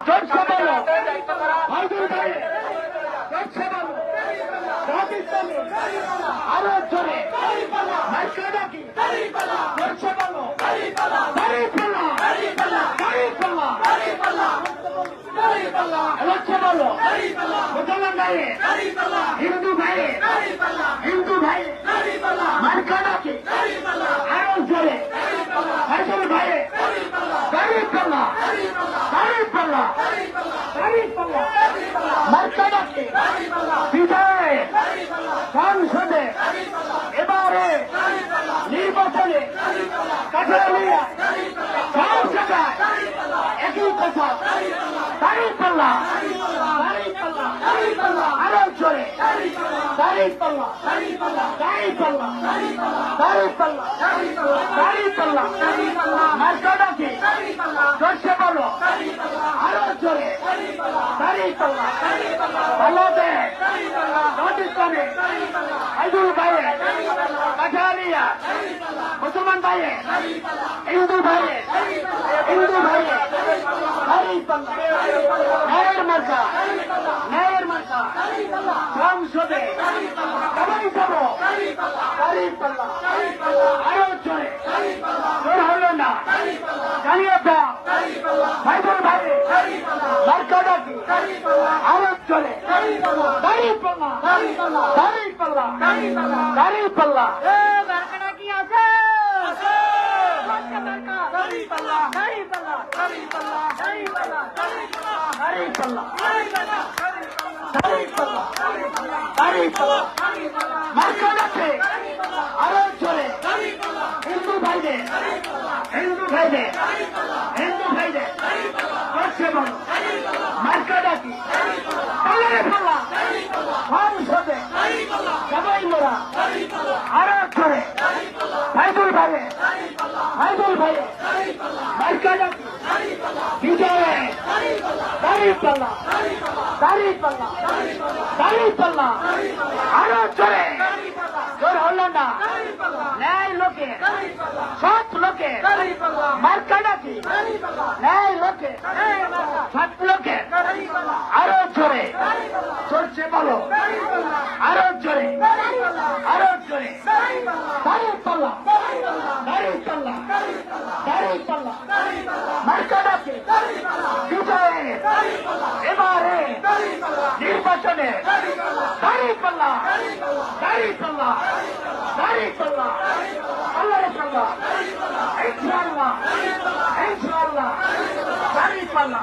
জোরসে বলো ভাইদুর ভাই, জোরসে বলো পাকিস্তানি, আরো জোরে মার্কা ডাকি, জোরসে বলো দাঁড়িপাল্লা, দাঁড়িপাল্লা, জোরসে বলো মুসলমান ভাইয়ে, হিন্দু ভাইয়ে, মার্কা ডাকি, আরো জোরে ভাইদুর ভাইয়ে, দাঁড়িপাল্লা, মার্কা ডাকি, বিজয় সংসদে এবারে নির্বাচনে কাঠালিয়া সব জায়গায় একই কথা, দাঁড়িপাল্লা, আরো জোরে দাঁড়িপাল্লা, মার্কা ডাকি, জোরসে বলো আরো জোরে দাঁড়িপাল্লা, বাংলাদেশ পাকিস্তানে আইদুল ভাইয়ে, কাঠালিয়া মুসলমান ভাইয়ে, হিন্দু ভাইয়ে, ন্যায়ের মার্কা সংসদে সবাই যাবো দাঁড়িপাল্লা, আরো জোরে জোর হলো না জানিয়ে দাও ভাইদুল ভাইয়ে, মার্কা ডাকি, আরো জোরে দাঁড়িপাল্লা, কি আছে মার্কা ডাকে আরো জোরে হিন্দু ভাইদের, জোরসে বলো মার্কা ডাকি, দাঁড়িপাল্লা সংসদে সবাই মোরা আরো জোরে ভাইদুল ভাইয়ে, মার্কা ডাকি, বিজয়ে দাঁড়িপাল্লা, আরো জোরে জোর হলো না ন্যায় লোকে, সৎ লোকে মার্কা ডাকি, ন্যায় লোকে, সৎ লোকে আরো জোরে জোরসে বলো আরো জোরে দাঁড়িপাল্লা, মার্কা ডাকি, বিজয়ে এবারে নির্বাচনে দাঁড়িপাল্লা, আল্লাহ ইনশাআল্লাহ, দাঁড়িপাল্লা।